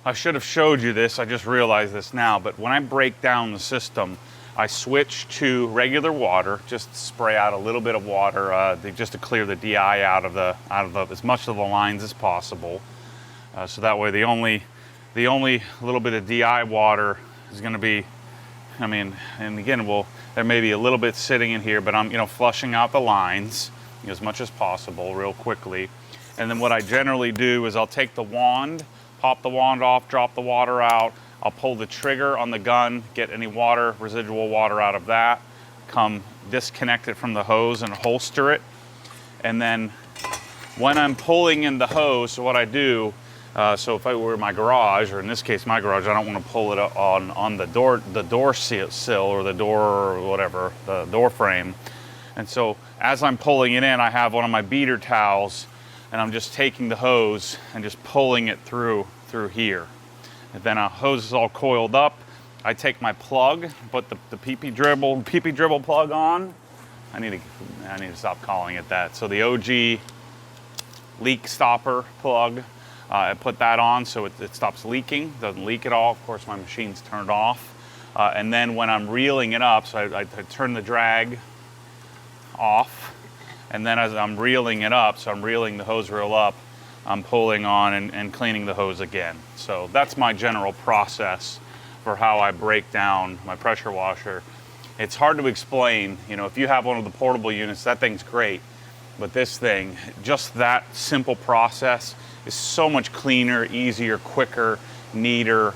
I should have showed you this, I just realized this now, but when I break down the system, I switch to regular water, just spray out a little bit of water just to clear the DI out of as much of the lines as possible. So that way the only little bit of DI water is going to be, I mean, and again, there may be a little bit sitting in here, but I'm, flushing out the lines as much as possible real quickly. And then what I generally do is I'll take the wand, pop the wand off, drop the water out. I'll pull the trigger on the gun, get any water, residual water out of that, come disconnect it from the hose and holster it. And then when I'm pulling in the hose, so what I do, so if I were in my garage, or in this case my garage, I don't want to pull it on the door sill or the door or whatever, the door frame. And so as I'm pulling it in, I have one of my beater towels, and I'm just taking the hose and just pulling it through here. And then a hose is all coiled up. I take my plug, put the PP dribble plug on. I need to stop calling it that. So the OG leak stopper plug, I put that on so it stops leaking, doesn't leak at all. Of course, my machine's turned off. And then when I'm reeling it up, so I turn the drag off. And then as I'm reeling it up, so I'm reeling the hose reel up, I'm pulling on and cleaning the hose again. So that's my general process for how I break down my pressure washer. It's hard to explain. If you have one of the portable units, that thing's great. But this thing, just that simple process is so much cleaner, easier, quicker, neater.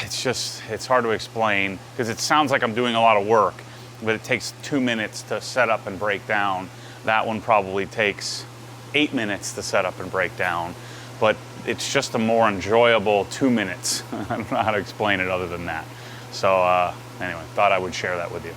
It's hard to explain because it sounds like I'm doing a lot of work, but it takes 2 minutes to set up and break down. That one probably takes 8 minutes to set up and break down, but it's just a more enjoyable 2 minutes. I don't know how to explain it other than that. So anyway, thought I would share that with you.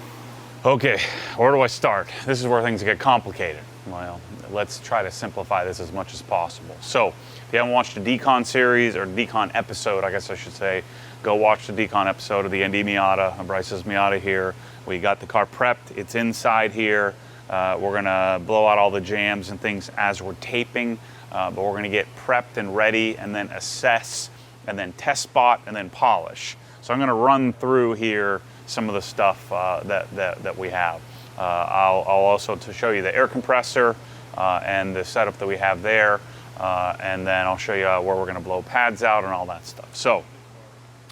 Okay, where do I start? This is where things get complicated. Well, let's try to simplify this as much as possible. So if you haven't watched the decon series, or decon episode, I guess I should say, go watch the decon episode of the ND Miata, Bryce's Miata here. We got the car prepped, it's inside here. We're gonna blow out all the jams and things as we're taping, but we're gonna get prepped and ready and then assess and then test spot and then polish. So I'm gonna run through here some of the stuff that we have. I'll also to show you the air compressor and the setup that we have there, and then I'll show you where we're gonna blow pads out and all that stuff. So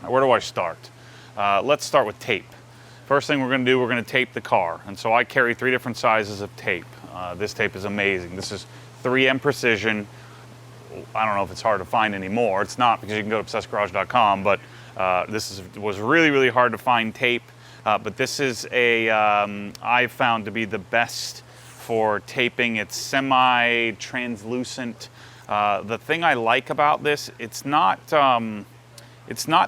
where do I start? Let's start with tape. First thing we're going to do, we're going to tape the car. And so I carry 3 different sizes of tape. This tape is amazing. This is 3M Precision. I don't know if it's hard to find anymore. It's not, because you can go to obsessedgarage.com, but was really, really hard to find tape. But this is I've found to be the best for taping. It's semi-translucent. The thing I like about this, it's not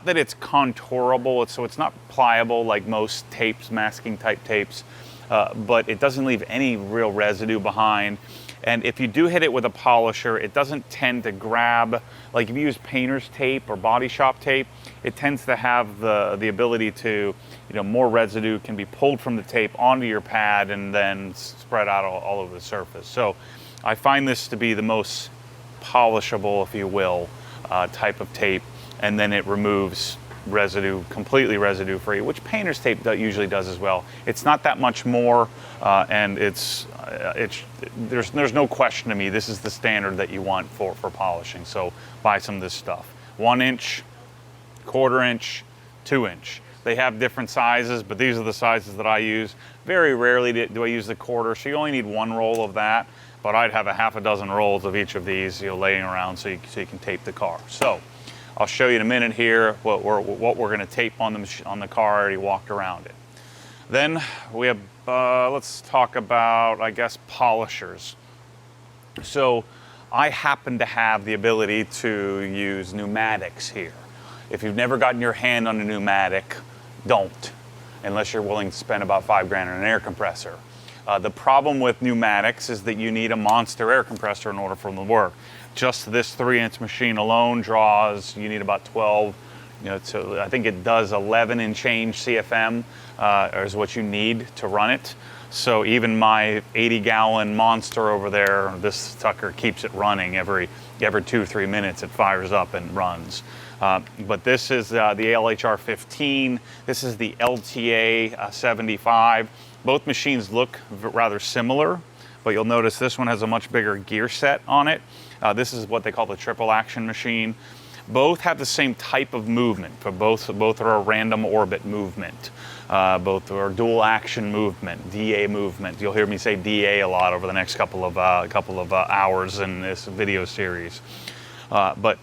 that it's contourable, so it's not pliable like most tapes, masking type tapes, but it doesn't leave any real residue behind. And if you do hit it with a polisher, it doesn't tend to grab, like if you use painter's tape or body shop tape, it tends to have the ability to, more residue can be pulled from the tape onto your pad and then spread out all over the surface. So I find this to be the most polishable, if you will, type of tape. And then it removes residue, completely residue free, which painter's tape usually does as well. It's not that much more, and there's no question to me, this is the standard that you want for polishing. So buy some of this stuff. 1 inch, 1/4 inch, 2 inch. They have different sizes, but these are the sizes that I use. Very rarely do I use the 1/4, so you only need 1 roll of that, but I'd have a half a dozen rolls of each of these, laying around so you can tape the car. So I'll show you in a minute here what we're going to tape on the car. I already walked around it. Then we have, let's talk about, I guess, polishers. So I happen to have the ability to use pneumatics here. If you've never gotten your hand on a pneumatic, don't, unless you're willing to spend about $5 grand on an air compressor. The problem with pneumatics is that you need a monster air compressor in order for them to work. Just this 3-inch machine alone draws, you need about 12, so I think it does 11 and change CFM is what you need to run it. So even my 80-gallon monster over there, this sucker keeps it running every 2 or 3 minutes. It fires up and runs. But this is the LHR 15. This is the LTA 75. Both machines look rather similar, but you'll notice this one has a much bigger gear set on it. This is what they call the triple action machine. Both have the same type of movement, but both are a random orbit movement. Both are dual action movement, DA movement. You'll hear me say DA a lot over the next couple of hours in this video series. But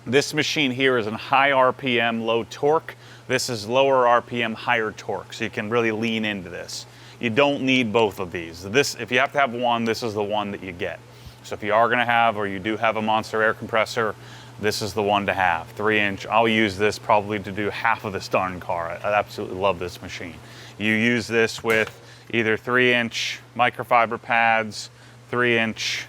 this machine here is in high RPM, low torque. This is lower RPM, higher torque, so you can really lean into this. You don't need both of these. If you have to have one, this is the one that you get. So if you are gonna have, or you do have a monster air compressor, this is the one to have. 3-inch, I'll use this probably to do half of this darn car. I absolutely love this machine. You use this with either 3-inch microfiber pads, 3-inch,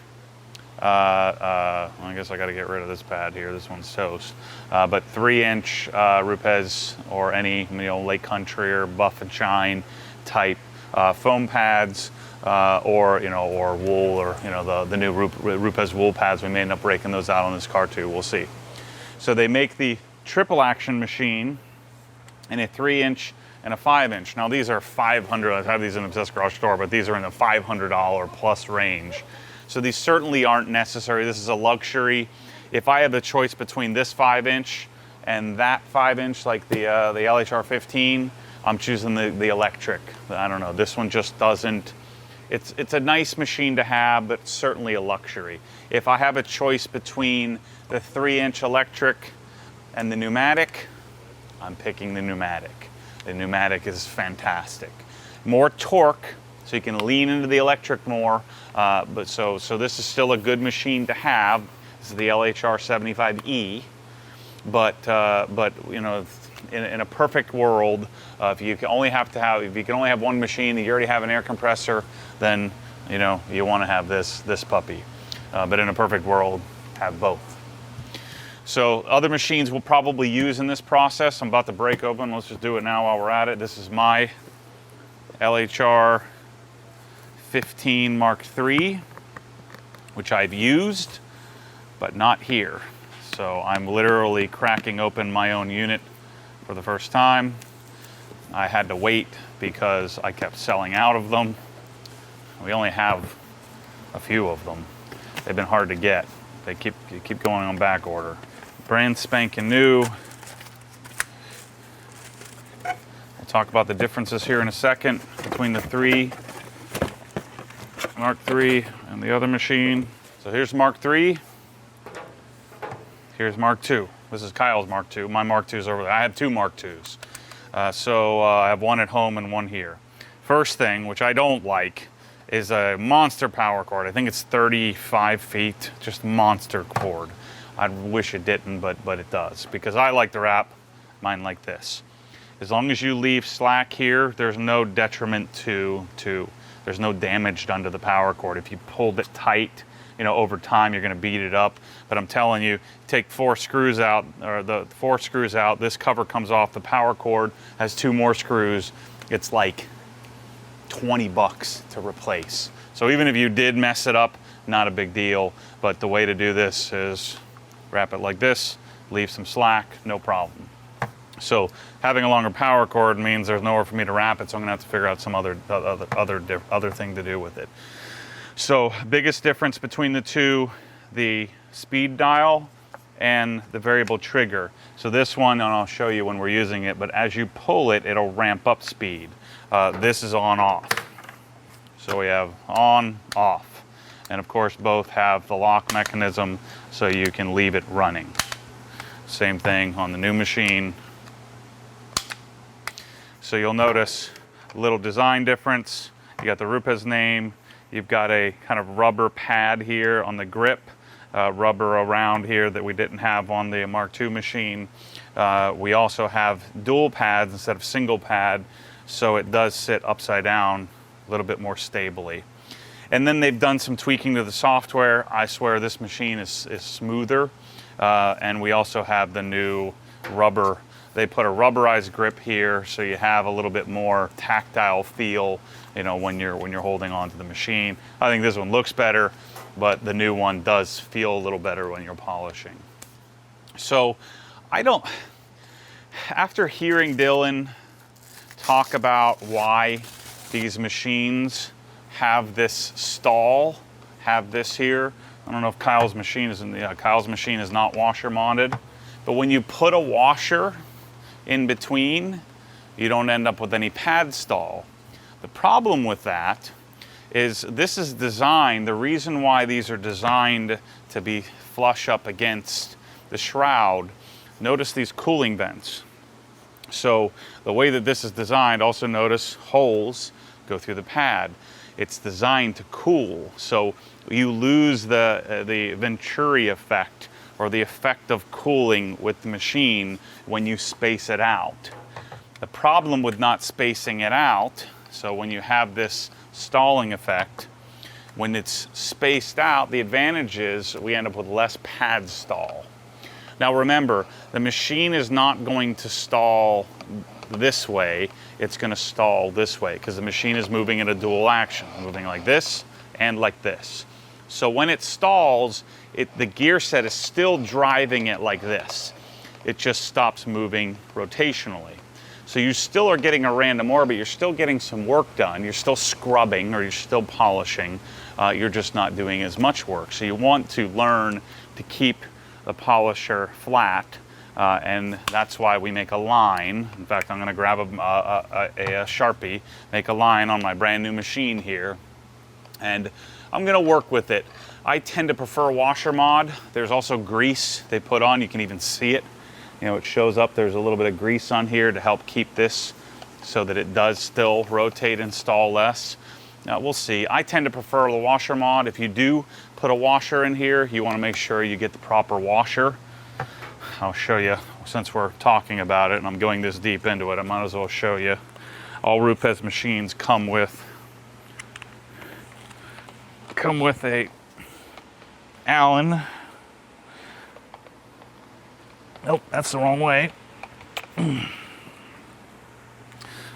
I guess I got to get rid of this pad here. This one's toast. But 3-inch Rupes or any Lake Country or Buff and Shine type foam pads, or wool, or the new Rupes wool pads. We may end up breaking those out on this car too. We'll see. So they make the triple action machine in a 3-inch and a 5-inch. Now these are $500. I have these in the Obsessed Garage store, but these are in the $500 plus range. So these certainly aren't necessary. This is a luxury. If I have the choice between this 5-inch and that 5-inch, like the LHR 15, I'm choosing the electric. I don't know. This one just doesn't. It's a nice machine to have, but certainly a luxury. If I have a choice between the 3-inch electric and the pneumatic, I'm picking the pneumatic. The pneumatic is fantastic. More torque, so you can lean into the electric more. But so this is still a good machine to have. This is the LHR 75E. But in a perfect world, if you can only have one machine, and you already have an air compressor, then you want to have this puppy. But in a perfect world, have both. So other machines we'll probably use in this process. I'm about to break open. Let's just do it now while we're at it. This is my LHR 15 Mark III, which I've used, but not here. So I'm literally cracking open my own unit for the first time. I had to wait because I kept selling out of them. We only have a few of them. They've been hard to get. They keep going on back order. Brand spanking new. We'll talk about the differences here in a second between the Mark III and the other machine. So here's Mark III. Here's Mark II. This is Kyle's Mark II. My Mark II is over there. I have two Mark IIs. I have one at home and one here. First thing, which I don't like, is a monster power cord. I think it's 35 feet, just monster cord. I wish it didn't, but it does, because I like to wrap mine like this. As long as you leave slack here, there's no detriment there's no damage done to the power cord. If you pulled it tight, over time you're gonna beat it up. But I'm telling you, take 4 screws out, or the 4 screws out, this cover comes off, the power cord has 2 more screws. It's like 20 bucks to replace. So even if you did mess it up, not a big deal. But the way to do this is wrap it like this, leave some slack, no problem. So having a longer power cord means there's nowhere for me to wrap it, so I'm gonna have to figure out some other thing to do with it. So biggest difference between the two, the speed dial and the variable trigger. So this one, and I'll show you when we're using it, but as you pull it, it'll ramp up speed. This is on off. So we have on, off. And of course both have the lock mechanism so you can leave it running. Same thing on the new machine. So you'll notice a little design difference. You got the Rupes name. You've got a kind of rubber pad here on the grip, rubber around here that we didn't have on the Mark II machine. We also have dual pads instead of single pad, so it does sit upside down a little bit more stably. And then they've done some tweaking to the software. I swear this machine is smoother. And we also have the new rubber. They put a rubberized grip here, so you have a little bit more tactile feel, when you're holding onto the machine. I think this one looks better, but the new one does feel a little better when you're polishing. So I don't, after hearing Dylan talk about why these machines have this stall, have this here. I don't know if Kyle's machine is Kyle's machine is not washer mounted, but when you put a washer in between, you don't end up with any pad stall. The problem with that is this is designed, the reason why these are designed to be flush up against the shroud, notice these cooling vents. So the way that this is designed, also notice holes go through the pad. It's designed to cool, so you lose the Venturi effect, or the effect of cooling with the machine when you space it out. The problem with not spacing it out, so when you have this stalling effect, when it's spaced out, the advantage is we end up with less pad stall. Now remember, the machine is not going to stall this way, it's going to stall this way because the machine is moving in a dual action, moving like this and like this. So when it stalls, the gear set is still driving it like this. It just stops moving rotationally. So you still are getting a random orbit, you're still getting some work done, you're still scrubbing or you're still polishing, you're just not doing as much work. So you want to learn to keep the polisher flat, and that's why we make a line. In fact, I'm going to grab a Sharpie, make a line on my brand new machine here, and I'm going to work with it. I tend to prefer washer mod. There's also grease they put on, you can even see it. You know, it shows up, there's a little bit of grease on here to help keep this so that it does still rotate and stall less. Now, we'll see. I tend to prefer the washer mod. If you do put a washer in here, you want to make sure you get the proper washer. I'll show you, since we're talking about it and I'm going this deep into it, I might as well show you. All Rupes machines come with a Allen. Nope, that's the wrong way.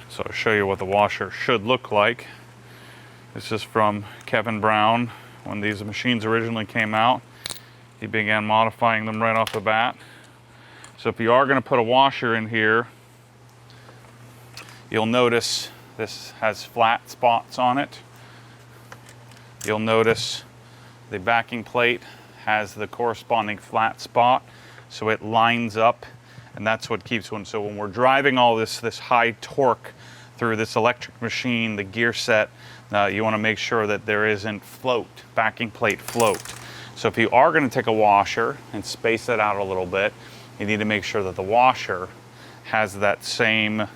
So I'll show you what the washer should look like. This is from Kevin Brown. When these machines originally came out, he began modifying them right off the bat. So if you are going to put a washer in here, you'll notice this has flat spots on it. You'll notice the backing plate has the corresponding flat spot, so it lines up, and that's what keeps one. So when we're driving all this high torque through this electric machine, the gear set, you want to make sure that there isn't float, backing plate float. So if you are going to take a washer and space it out a little bit, you need to make sure that the washer has that same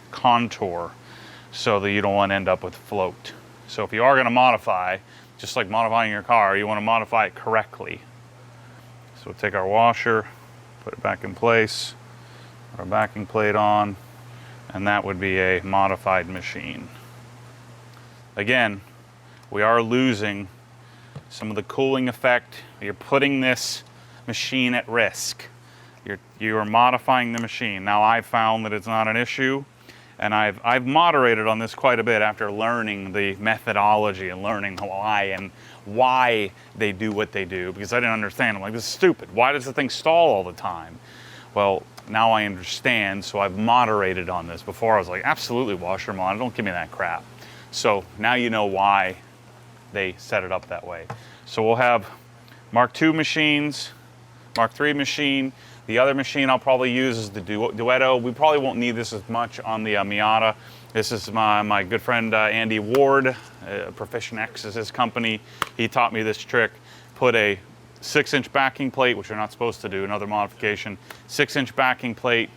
contour so that you don't want to end up with float. So if you are going to modify, just like modifying your car, you want to modify it correctly. So we'll take our washer, put it back in place, put our backing plate on, and that would be a modified machine. Again, we are losing some of the cooling effect. You're putting this machine at risk. You are modifying the machine. Now I've found that it's not an issue, and I've moderated on this quite a bit after learning the methodology and learning why they do what they do, because I didn't understand. I'm like, this is stupid. Why does the thing stall all the time? Well, now I understand, so I've moderated on this. Before I was like, absolutely washer mod, don't give me that crap. So now you know why they set it up that way. So we'll have Mark II machines, Mark III machine. The other machine I'll probably use is the Duetto. We probably won't need this as much on the Miata. This is my good friend Andy Ward, Proficient X is his company. He taught me this trick. Put a 6-inch backing plate, which you're not supposed to do, another modification, 6-inch backing plate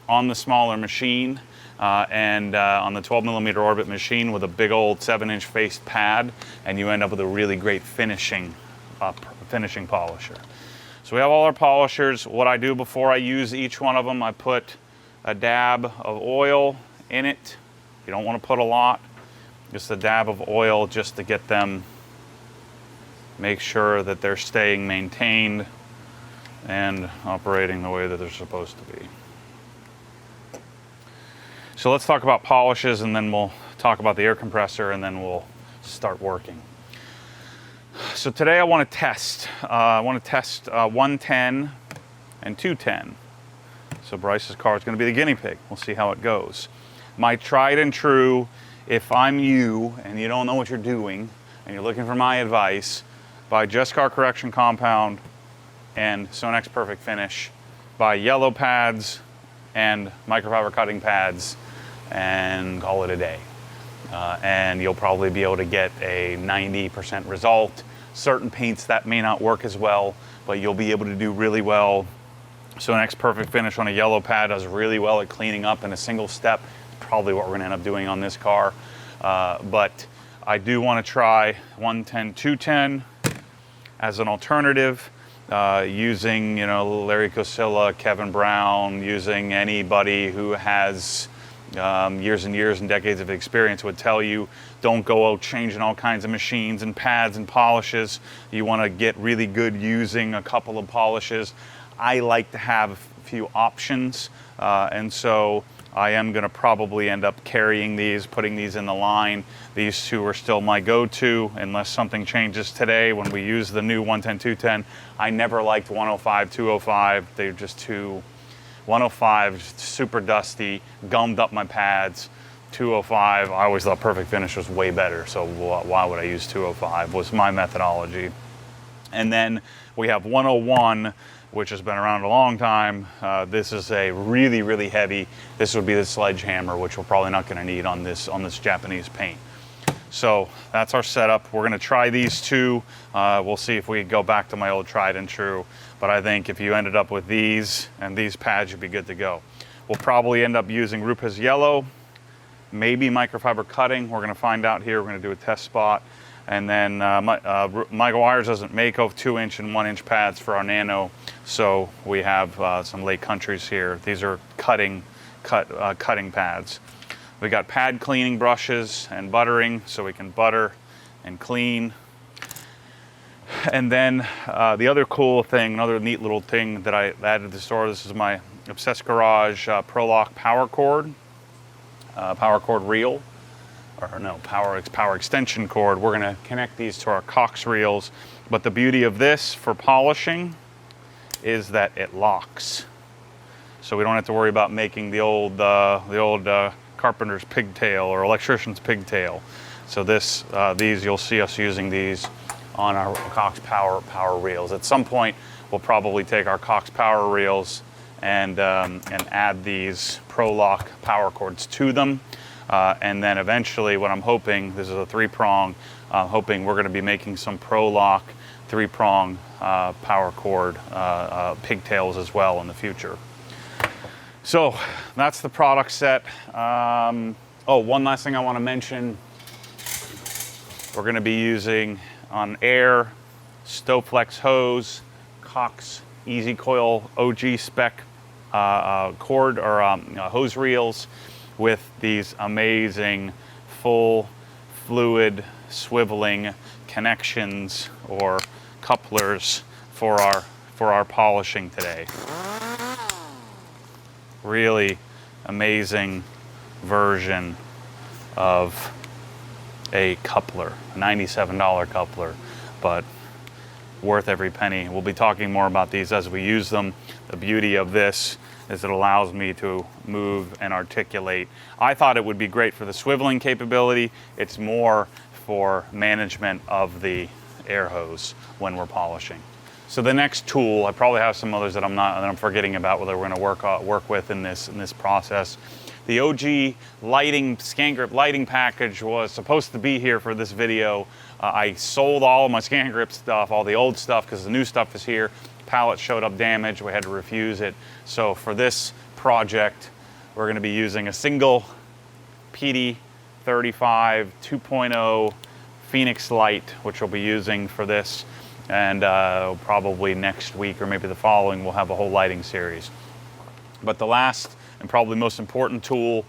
on the smaller machine, and on the 12mm orbit machine with a big old 7-inch faced pad, and you end up with a really great finishing polisher. So we have all our polishers. What I do before I use each one of them, I put a dab of oil in it. You don't want to put a lot, just a dab of oil just to get them, make sure that they're staying maintained and operating the way that they're supposed to be. So let's talk about polishes, and then we'll talk about the air compressor, and then we'll start working. So today I want to test. I want to test 110 and 210. So Bryce's car is going to be the guinea pig. We'll see how it goes. My tried and true, if I'm you and you don't know what you're doing and you're looking for my advice, buy Just Car Correction Compound and Sonex Perfect Finish. Buy yellow pads and microfiber cutting pads and call it a day. And you'll probably be able to get a 90% result. Certain paints that may not work as well, but you'll be able to do really well. Sonex Perfect Finish on a yellow pad does really well at cleaning up in a single step. Probably what we're gonna end up doing on this car. But I do wanna try 110, 210 as an alternative, using, you know, Larry Cosilla, Kevin Brown, using anybody who has years and years and decades of experience would tell you, don't go out changing all kinds of machines and pads and polishes. You wanna get really good using a couple of polishes. I like to have a few options, and so I am going to probably end up carrying these, putting these in the line. These two are still my go-to unless something changes today when we use the new 110, 210. I never liked 105, 205. They're just too, 105 super dusty, gummed up my pads. 205, I always thought Perfect Finish was way better, so why would I use 205 was my methodology. And then we have 101, which has been around a long time. This is a really, really heavy. This would be the sledgehammer, which we're probably not gonna need on this Japanese paint. So that's our setup. We're gonna try these two. We'll see if we go back to my old tried and true. But I think if you ended up with these and these pads, you'd be good to go. We'll probably end up using Rupa's yellow, maybe microfiber cutting. We're gonna find out here. We're gonna do a test spot. And then Michael Wires doesn't make 2-inch and 1-inch pads for our Nano, so we have some Lake Countries here. These are cutting pads. We got pad cleaning brushes and buttering, so we can butter and clean. And then the other cool thing, another neat little thing that I added to the store, this is my Obsessed Garage Pro-Lock power cord reel. Or no, power extension cord. We're gonna connect these to our Cox reels. But the beauty of this for polishing is that it locks. So we don't have to worry about making the old carpenter's pigtail or electrician's pigtail. So these, you'll see us using these on our Cox power reels. At some point, we'll probably take our Cox power reels and add these Pro-Lock power cords to them. And then eventually what I'm hoping, this is a 3-prong, hoping we're gonna be making some Pro-Lock 3-prong power cord pigtails as well in the future. So that's the product set. Oh, one last thing I wanna mention. We're gonna be using on air, Stowflex hose, Cox Easy Coil OG spec cord or hose reels, with these amazing full fluid swiveling connections or couplers for our polishing today. Really amazing version of a coupler, a $97 coupler, but worth every penny. We'll be talking more about these as we use them. The beauty of this is it allows me to move and articulate. I thought it would be great for the swiveling capability. It's more for management of the air hose when we're polishing. So the next tool, I probably have some others that I'm forgetting about whether we're gonna work with in this process. The OG lighting, scan grip lighting package was supposed to be here for this video. I sold all of my scan grip stuff, all the old stuff, because the new stuff is here. Pallet showed up damaged, we had to refuse it. So for this project, we're gonna be using a single PD 35 2.0 Phoenix light, which we'll be using for this. And probably next week or maybe the following, we'll have a whole lighting series. But the last and probably most important tool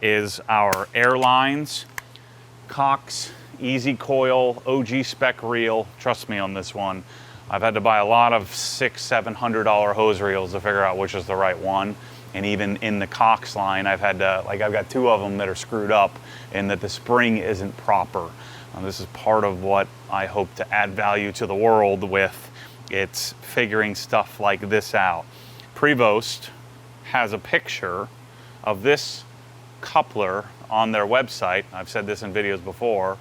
is our air lines. Cox Easy Coil OG spec reel. Trust me on this one. I've had to buy a lot of $600-700 hose reels to figure out which is the right one. And even in the Cox line, I've got 2 of them that are screwed up and that the spring isn't proper. This is part of what I hope to add value to the world with. It's figuring stuff like this out. Prevost has a picture of this coupler on their website. I've said this in videos before,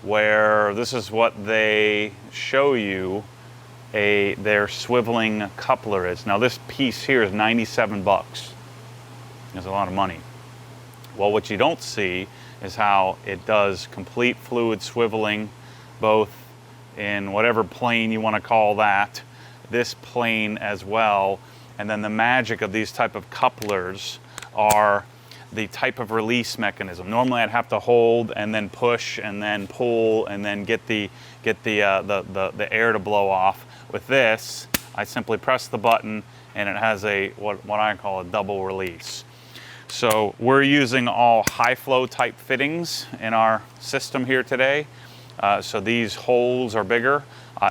where this is what they show you their swiveling coupler is. Now this piece here is 97 bucks. That's a lot of money. Well, what you don't see is how it does complete fluid swiveling, both in whatever plane you want to call that, this plane as well. And then the magic of these type of couplers are the type of release mechanism. Normally I'd have to hold and then push and then pull and then get the air to blow off. With this, I simply press the button and it has what I call a double release. So we're using all high flow type fittings in our system here today. So these holes are bigger.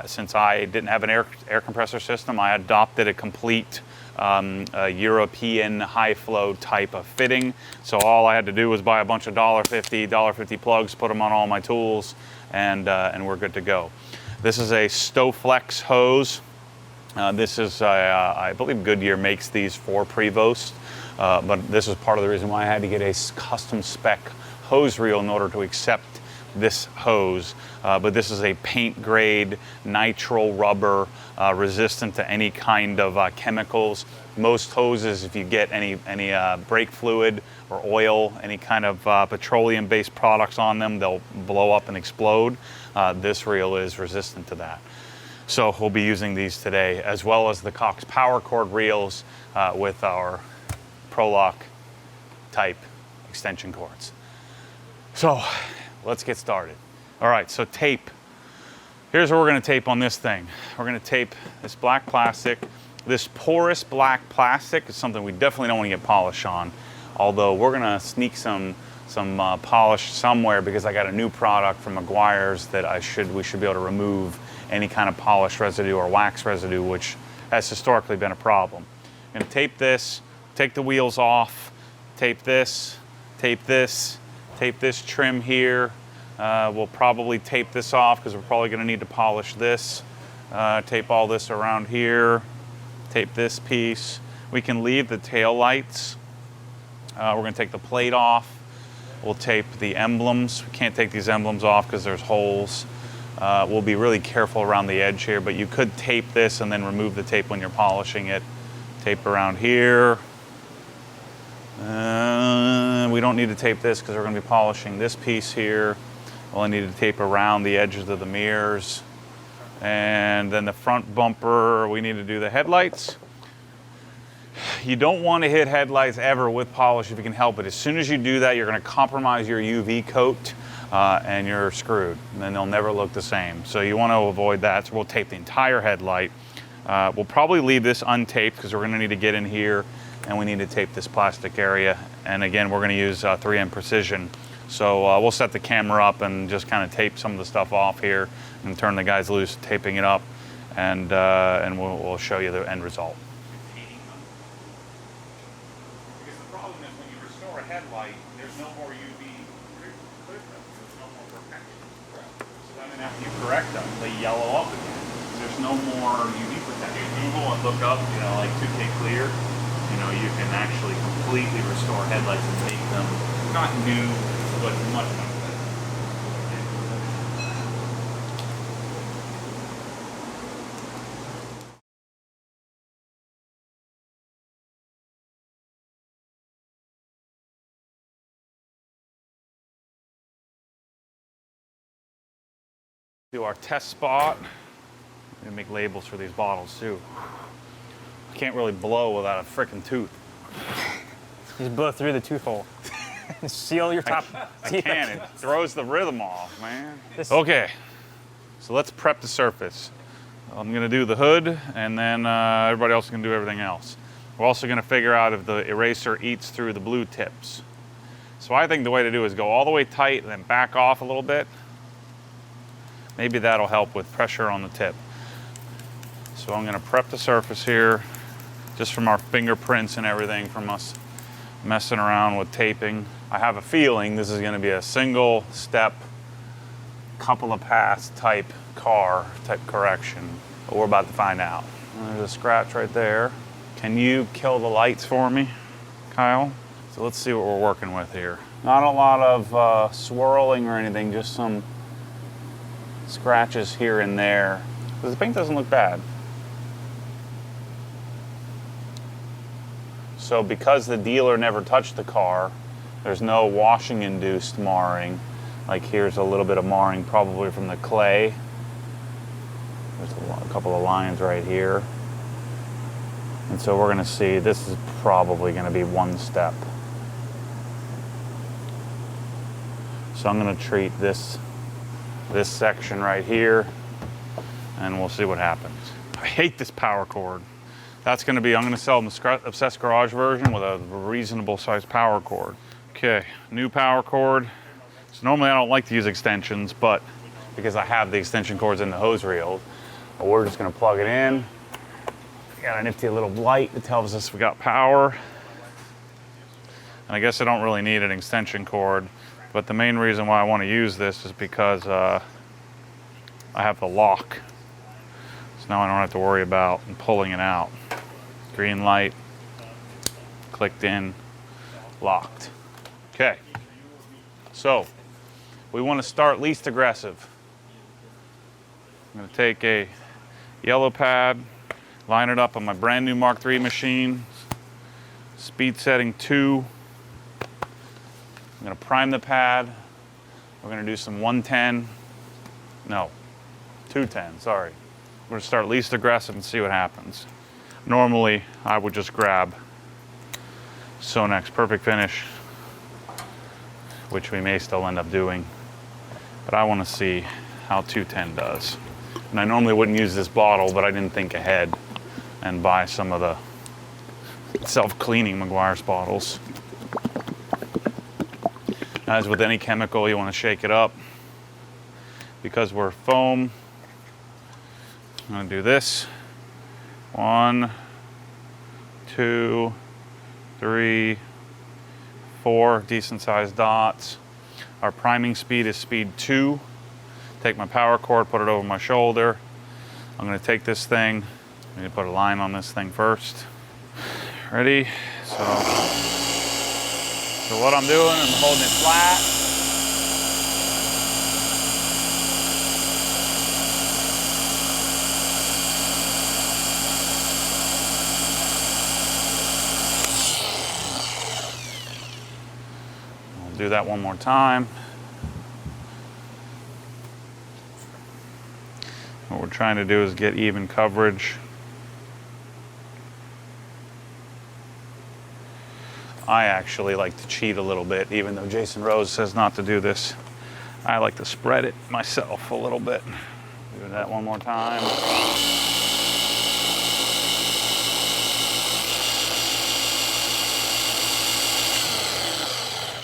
Since I didn't have an air compressor system, I adopted a complete European high flow type of fitting. So all I had to do was buy a bunch of $1.50 plugs, put them on all my tools, and we're good to go. This is a Stowflex hose. This is, I believe Goodyear makes these for Prevost, but this is part of the reason why I had to get a custom spec hose reel in order to accept this hose. But this is a paint grade nitrile rubber, resistant to any kind of chemicals. Most hoses, if you get any brake fluid or oil, any kind of petroleum based products on them, they'll blow up and explode. This reel is resistant to that. So we'll be using these today, as well as the Cox power cord reels with our Prolock type extension cords. So let's get started. All right, so tape. Here's what we're gonna tape on this thing. We're gonna tape this black plastic. This porous black plastic is something we definitely don't wanna get polish on, although we're gonna sneak some polish somewhere because I got a new product from Meguiar's that we should be able to remove any kind of polish residue or wax residue, which has historically been a problem. I'm gonna tape this, take the wheels off, tape this trim here. We'll probably tape this off because we're probably gonna need to polish this. Tape all this around here, tape this piece. We can leave the tail lights. We're gonna take the plate off. We'll tape the emblems. We can't take these emblems off because there's holes. We'll be really careful around the edge here, but you could tape this and then remove the tape when you're polishing it. Tape around here. We don't need to tape this because we're going to be polishing this piece here. We'll need to tape around the edges of the mirrors. And then the front bumper, we need to do the headlights. You don't want to hit headlights ever with polish if you can help it. As soon as you do that, you're going to compromise your UV coat and you're screwed. And then they'll never look the same. So you want to avoid that. So we'll tape the entire headlight. We'll probably leave this untaped because we're going to need to get in here and we need to tape this plastic area. And again, we're going to use 3M Precision. So we'll set the camera up and just kind of tape some of the stuff off here and turn the guys loose, taping it up, and we'll show you the end result. Because the problem is when you restore a headlight, there's no more UV clear, there's no more protection. So then after you correct them, they yellow up again. There's no more UV protection. Google and look up, like 2K Clear. You can actually completely restore headlights and make them not new, but much better. Do our test spot. We're gonna make labels for these bottles too. I can't really blow without a frickin' tooth. Just blow through the tooth hole. Seal your top. I can. It throws the rhythm off, man. Okay, so let's prep the surface. I'm gonna do the hood, and then everybody else can do everything else. We're also gonna figure out if the eraser eats through the blue tips. So I think the way to do is go all the way tight and then back off a little bit. Maybe that'll help with pressure on the tip. So I'm gonna prep the surface here, just from our fingerprints and everything from us messing around with taping. I have a feeling this is gonna be a single step, couple of pass type correction, but we're about to find out. There's a scratch right there. Can you kill the lights for me? tile. So let's see what we're working with here. Not a lot of swirling or anything, just some scratches here and there. The paint doesn't look bad. So because the dealer never touched the car, there's no washing induced marring. Like here's a little bit of marring probably from the clay. There's a couple of lines right here. And so we're gonna see, this is probably gonna be one step. So I'm gonna treat this section right here and we'll see what happens. I hate this power cord. That's gonna be, I'm gonna sell the Obsessed Garage version with a reasonable sized power cord. Okay, new power cord. So normally I don't like to use extensions, but because I have the extension cords in the hose reel, but we're just gonna plug it in. Got a nifty little light that tells us we got power. And I guess I don't really need an extension cord, but the main reason why I want to use this is because I have the lock. So now I don't have to worry about pulling it out. Green light, clicked in, locked. Okay, so we want to start least aggressive. I'm going to take a yellow pad, line it up on my brand new Mark III machine, speed setting 2. I'm gonna prime the pad. We're gonna do some 110, no, 210, sorry. We're gonna start least aggressive and see what happens. Normally, I would just grab Sonax Perfect Finish, which we may still end up doing, but I wanna see how 210 does. And I normally wouldn't use this bottle, but I didn't think ahead and buy some of the self-cleaning Meguiar's bottles. As with any chemical, you want to shake it up. Because we're foam, I'm going to do this. 1, 2, 3, 4 decent sized dots. Our priming speed is speed 2. Take my power cord, put it over my shoulder. I'm going to take this thing. I need to put a line on this thing first. Ready? So what I'm doing, I'm holding it flat. I'll do that one more time. What we're trying to do is get even coverage. I actually like to cheat a little bit, even though Jason Rose says not to do this. I like to spread it myself a little bit. Do that one more time.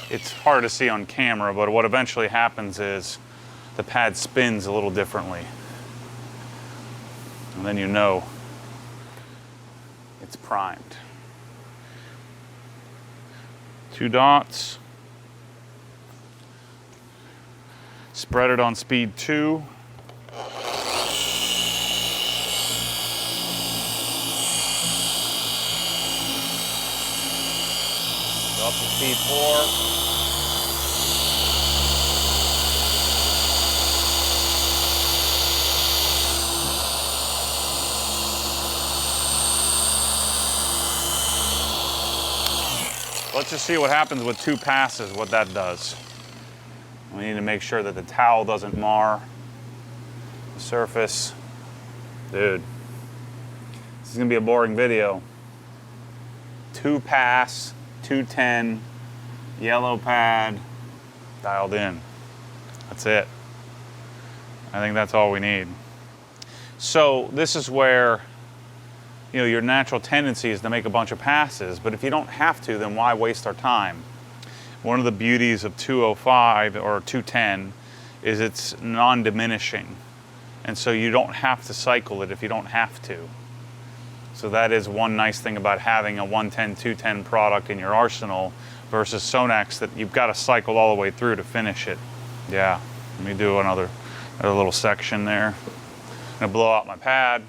It's hard to see on camera, but what eventually happens is the pad spins a little differently. And then you know it's primed. 2 dots. Spread it on speed 2. Go up to speed 4. Let's just see what happens with 2 passes, what that does. We need to make sure that the towel doesn't mar the surface. Dude, this is gonna be a boring video. 2 pass, 210, yellow pad, dialed in. That's it. I think that's all we need. So this is where, you know, your natural tendency is to make a bunch of passes, but if you don't have to, then why waste our time? One of the beauties of 205 or 210 is it's non-diminishing. And so you don't have to cycle it if you don't have to. So that is one nice thing about having a 110, 210 product in your arsenal versus Sonax that you've got to cycle all the way through to finish it. Yeah, let me do another little section there. I'm gonna blow out my pad.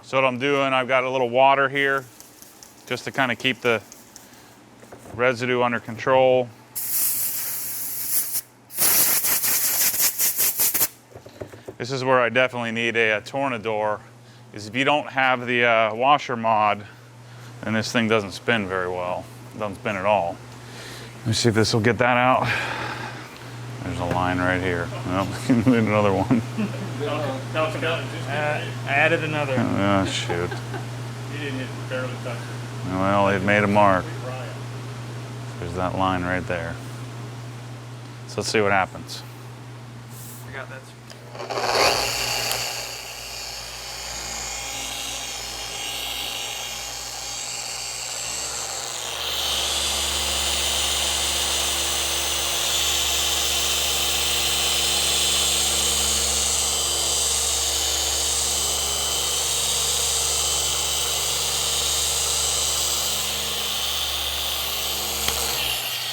So what I'm doing, I've got a little water here just to kind of keep the residue under control. This is where I definitely need a Tornador, is if you don't have the washer mod, then this thing doesn't spin very well. It doesn't spin at all. Let me see if this will get that out. There's a line right here. Well, we need another one. I added another. Oh, shoot. You didn't hit barely touch it. Well, it made a mark. There's that line right there. So let's see what happens. I got that.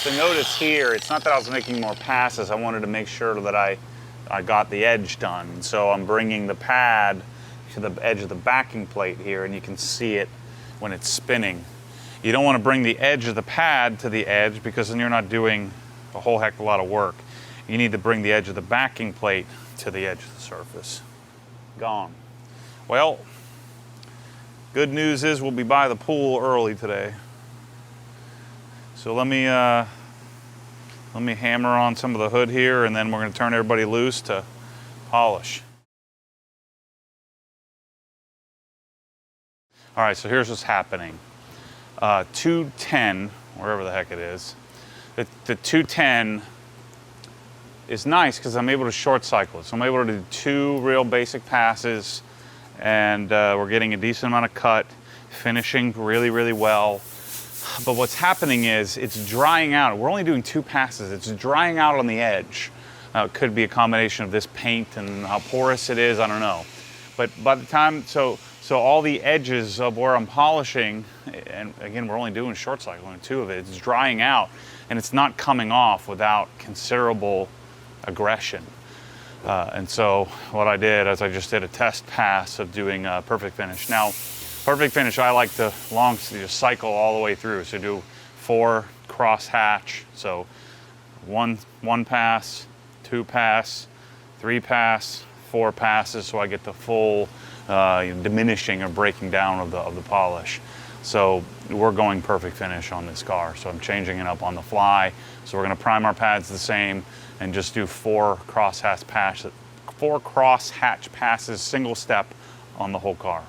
So notice here, it's not that I was making more passes. I wanted to make sure that I got the edge done. So I'm bringing the pad to the edge of the backing plate here, and you can see it when it's spinning. You don't want to bring the edge of the pad to the edge because then you're not doing a whole heck of a lot of work. You need to bring the edge of the backing plate to the edge of the surface. Gone. Well, good news is we'll be by the pool early today. So let me hammer on some of the hood here, and then we're going to turn everybody loose to polish. All right, so here's what's happening. 210, wherever the heck it is, the 210 is nice because I'm able to short cycle it. So I'm able to do 2 real basic passes, and we're getting a decent amount of cut, finishing really, really well. But what's happening is it's drying out. We're only doing 2 passes. It's drying out on the edge. It could be a combination of this paint and how porous it is, I don't know. But by the time, so all the edges of where I'm polishing, and again, we're only doing short cycling 2 of it, it's drying out and it's not coming off without considerable aggression. And so what I did is I just did a test pass of doing a perfect finish. Now, perfect finish, I like to just cycle all the way through. So do 4 cross hatch. So one pass, 2 pass, 3 pass, 4 passes. So I get the full diminishing or breaking down of the polish. So we're going perfect finish on this car. So I'm changing it up on the fly. So we're going to prime our pads the same and just do 4 cross hatch passes, single step on the whole car.